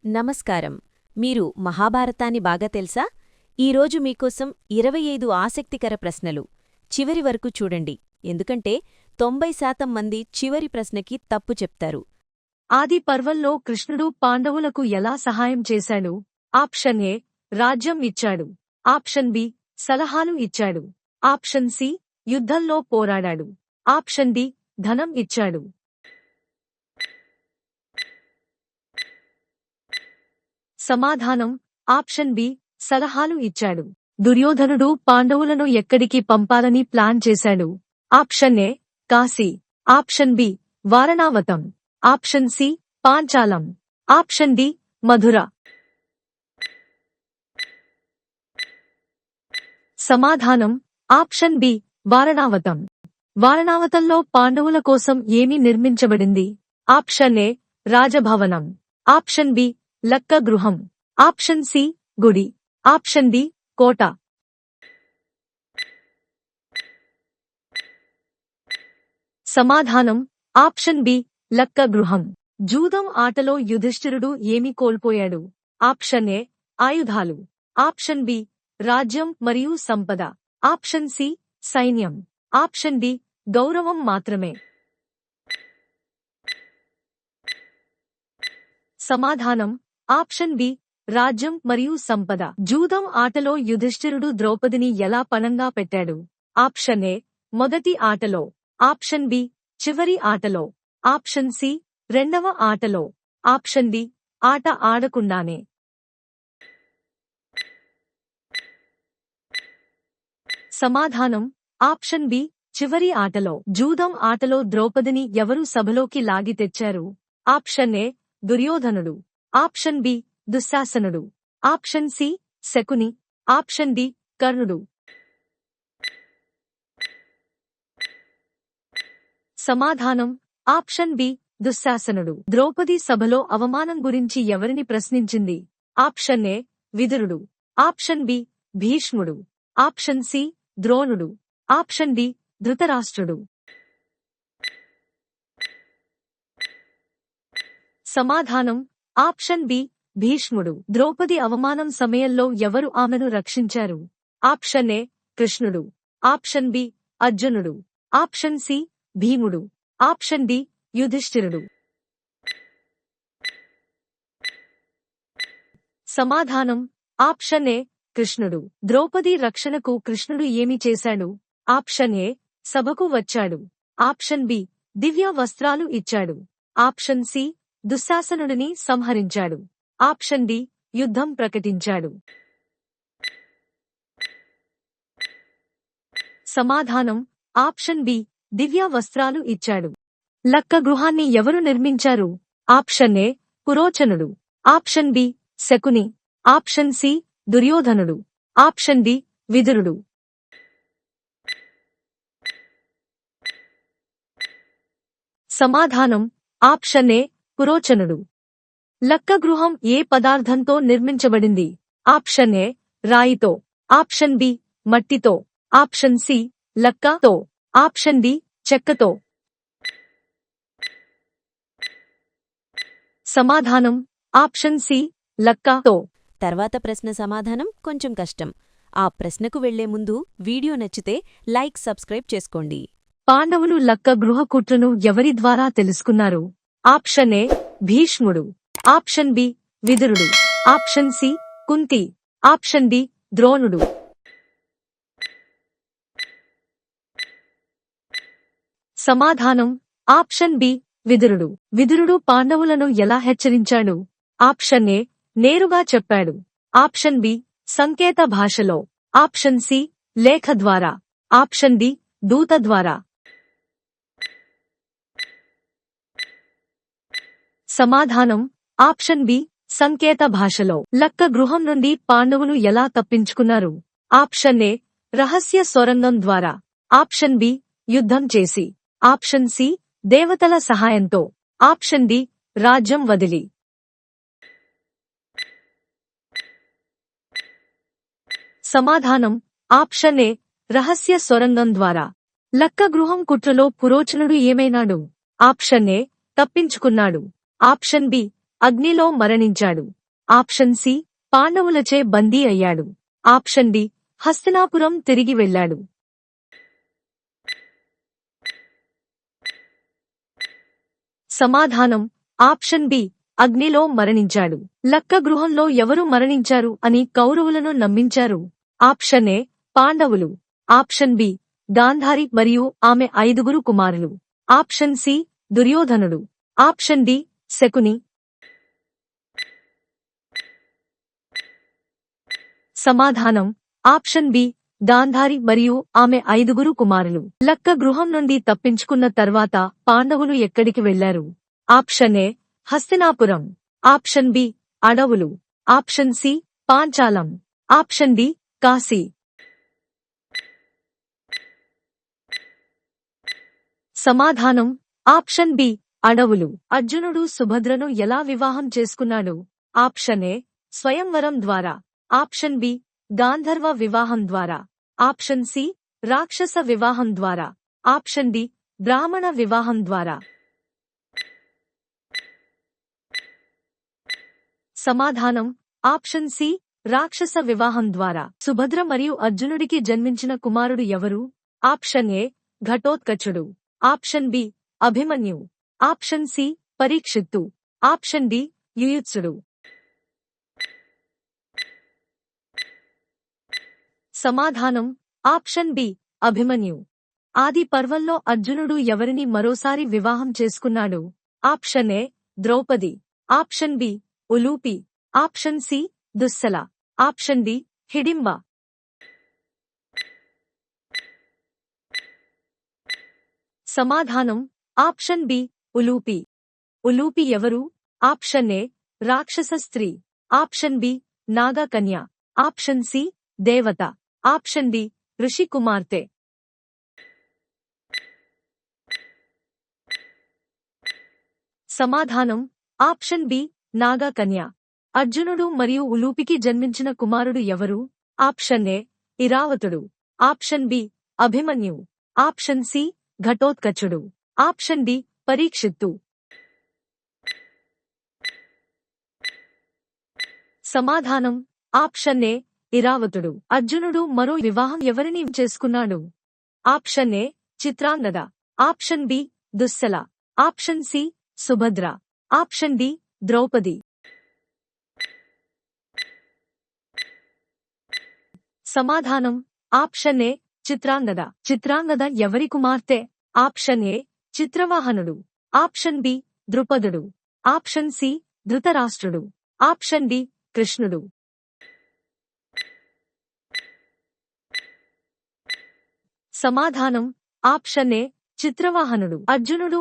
నమస్కారం. మీరు మహాభారతాన్ని బాగా తెలుసా? ఈరోజు మీకోసం 25 ఆసక్తికర ప్రశ్నలు. చివరి వరకు చూడండి, ఎందుకంటే 90% మంది చివరి ప్రశ్నకి తప్పు చెప్తారు. ఆది పర్వంలో కృష్ణుడు పాండవులకు ఎలా సహాయం చేశాడు? ఆప్షన్ ఏ రాజ్యం ఇచ్చాడు. ఆప్షన్ బి సలహాలు ఇచ్చాడు. ఆప్షన్ సి యుద్ధంలో పోరాడాడు. ఆప్షన్ డి ధనం ఇచ్చాడు. సమాధానం ఆప్షన్ బి సలహాలు ఇచ్చాడు. దుర్యోధనుడు పాండవులను ఎక్కడికి పంపాలని ప్లాన్ చేశాడు? Option A Kashi. Option B Varanavatam. Option C Panchalam. Option D Mathura. సమాధానం ఆప్షన్ బి వారణావతం. వారణావతంలో పాండవుల కోసం ఏమి నిర్మించబడింది? ఆప్షన్ ఏ రాజభవనం. ఆప్షన్ బి లక్క గృహం. ఆప్షన్ సి గుడి. ఆప్షన్ డి కోట. సమాధానం ఆప్షన్ బి లక్క గృహం. జూదం ఆటలో యుధిష్ఠిరుడు ఏమి కోల్పోయాడు? ఆప్షన్ ఏ ఆయుధాలు. ఆప్షన్ బి రాజ్యం మరియు సంపద. ఆప్షన్ సి సైన్యం. ఆప్షన్ డి గౌరవం మాత్రమే. సమాధానం ఆప్షన్ బి రాజ్యం మరియు సంపద. జూదం ఆటలో యుధిష్ఠిరుడు ద్రౌపదిని ఎలా పణంగా పెట్టాడు? ఆప్షన్ ఏ మొదటి ఆటలో. ఆప్షన్ బి చివరి ఆటలో. ఆప్షన్ సి రెండవ ఆటలో. ఆప్షన్ డి ఆట ఆడకుండానే. సమాధానం ఆప్షన్ బి చివరి ఆటలో. జూదం ఆటలో ద్రౌపదిని ఎవరు సభలోకి లాగి తెచ్చారు? ఆప్షన్ ఏ దుర్యోధనుడు. ఆప్షన్ బి దుశ్శాసనుడు. Option C Shakuni. Option D కర్ణుడు. సమాధానం ఆప్షన్ బి దుశ్శాసనుడు. ద్రౌపది సభలో అవమానం గురించి ఎవరిని ప్రశ్నించింది? Option A Vidurudu. Option B భీష్ముడు. ఆప్షన్ సి ద్రోణుడు. ఆప్షన్ డి ధృతరాష్ట్రుడు. సమాధానం ఆప్షన్ బి భీష్ముడు. ద్రౌపది అవమానం సమయంలో ఎవరు ఆమెను రక్షించారు? ఆప్షన్ ఏ కృష్ణుడు. ఆప్షన్ బి అర్జునుడు. ఆప్షన్ సి భీముడు. ఆప్షన్ డి యుధిష్ఠిరుడు. సమాధానం ఆప్షన్ ఏ కృష్ణుడు. ద్రౌపది రక్షణకు కృష్ణుడు ఏమి చేశాడు? ఆప్షన్ ఏ సభకు వచ్చాడు. ఆప్షన్ బి దివ్య వస్త్రాలు ఇచ్చాడు. ఆప్షన్ సి దుశ్శాసనుడిని సంహరించాడు. ఆప్షన్ డి యుద్ధం ప్రకటించాడు. సమాధానం ఆప్షన్ బి దివ్య వస్త్రాలు ఇచ్చాడు. లక్క గృహాన్ని ఎవరు నిర్మించారు? ఆప్షన్ ఏ పురోచనుడు. Option B Shakuni. Option C దుర్యోధనుడు. ఆప్షన్ డి విదురుడు. సమాధానం ఆప్షన్ ఏ పురోచనుడు. లక్క గృహం ఏ పదార్థంతో నిర్మించబడింది? ఆప్షన్ ఏ రాయితో. ఆప్షన్ బి మట్టితో. ఆప్షన్ సి లక్కతో. ఆప్షన్ డి చెక్కతో. సమాధానం ఆప్షన్ సి లక్కతో. తర్వాత ప్రశ్న సమాధానం కొంచెం కష్టం. ఆ ప్రశ్నకు వెళ్లే ముందు వీడియో నచ్చితే లైక్, సబ్స్క్రైబ్ చేసుకోండి. పాండవులు లక్క గృహ కుట్రను ఎవరి ద్వారా తెలుసుకున్నారు? ఆప్షన్ ఏ భీష్ముడు. ఆప్షన్ బి విదురుడు. Option C Kunti. Option D ద్రోణుడు. సమాధానం ఆప్షన్ బి విదురుడు. విదురుడు పాండవులను ఎలా హెచ్చరించాడు? ఆప్షన్ ఏ నేరుగా చెప్పాడు. ఆప్షన్ బి సంకేత భాషలో. ఆప్షన్ సి లేఖ ద్వారా. ఆప్షన్ డి దూత ద్వారా. సమాధానం ఆప్షన్ బి సంకేత భాషలో. లక్క గృహం నుండి పాండవులు ఎలా తప్పించుకున్నారు? ఆప్షన్ ఏ రహస్య సొరంగం ద్వారా. ఆప్షన్ బి యుద్ధం చేసి. ఆప్షన్ సి దేవతల సహాయంతో. ఆప్షన్ డి రాజ్యం వదిలి. సమాధానం ఆప్షన్ ఏ రహస్య సొరంగం ద్వారా. లక్క గృహం కుట్రలో పురోచనుడు ఏమైనాడు? ఆప్షన్ ఏ తప్పించుకున్నాడు. ఆప్షన్ బి అగ్నిలో మరణించాడు. ఆప్షన్ సి పాండవులచే బందీ అయ్యాడు. ఆప్షన్ డి హస్తినాపురం తిరిగి వెళ్ళాడు. సమాధానం ఆప్షన్ బి అగ్నిలో మరణించాడు. లక్క గృహంలో ఎవరు మరణించారు అని కౌరవులను నమ్మించారు? ఆప్షన్ ఏ పాండవులు. ఆప్షన్ బి గాంధారి మరియు ఆమె 5 కుమారులు. ఆప్షన్ సి దుర్యోధనుడు. Option D Shakuni. సమాధానం ఆప్షన్ బి గాంధారి మరియు ఆమె 5 కుమారులు. లక్క గృహం నుండి తప్పించుకున్న తర్వాత పాండవులు ఎక్కడికి వెళ్లారు? Option A Hastinapuram. Option B అడవులు. Option C Panchalam. Option D Kashi. సమాధానం ఆప్షన్ బి అడవులు. అర్జునుడు సుభద్రను ఎలా వివాహం చేసుకున్నాడు? ఆప్షన్ ఏ స్వయంవరం ద్వారా. ఆప్షన్ బి గాంధర్వ వివాహం ద్వారా. ఆప్షన్ సి రాక్షస వివాహం ద్వారా. ఆప్షన్ డి బ్రాహ్మణ వివాహం ద్వారా. సమాధానం ఆప్షన్ సి రాక్షస వివాహం ద్వారా. సుభద్ర మరియు అర్జునుడికి జన్మించిన కుమారుడు ఎవరు? ఆప్షన్ ఏ ఘటోత్కచుడు. Option B Abhimanyu. Option C Parikshit. Option D యుయుత్సుడు. సమాధానం ఆప్షన్ బి అభిమన్యు. ఆది పర్వంలో అర్జునుడు ఎవరిని మరోసారి వివాహం చేసుకున్నాడు? Option A Draupadi. Option B Ulupi. Option C Dussala. Option D Hidimba. సమాధానం ఆప్షన్ బి ఉలూపి. ఉలూపి ఎవరు? ఆప్షన్ ఏ రాక్షస స్త్రీ. ఆప్షన్ బి నాగకన్య. ఆప్షన్ సి దేవత. ఆప్షన్ డి ఋషి కుమార్తె. సమాధానం ఆప్షన్ బి నాగకన్య. అర్జునుడు మరియు ఉలూపికి జన్మించిన కుమారుడు ఎవరు? ఆప్షన్ ఏ ఇరావతుడు. Option B Abhimanyu. Option C ఘటోత్కచుడు. Option D Parikshit. సమాధానం ఆప్షన్ ఏ ఇరావతుడు. అర్జునుడు మరో వివాహం ఎవరిని చేసుకున్నాడు? Option A Chitrangada. Option B Dussala. Option C Subhadra. Option D Draupadi. సమాధానం ఆప్షన్ ఏ చిత్రాంగద. చిత్రాంగద ఎవరి కుమార్తె? ఆప్షన్ ఏ చిత్రవాహనుడు. ఆప్షన్ బి ద్రుపదుడు. ఆప్షన్ సి ధృతరాష్ట్రుడు. ఆప్షన్ డి కృష్ణుడు. సమాధానం ఆప్షన్ ఏ చిత్రవాహనుడు. అర్జునుడు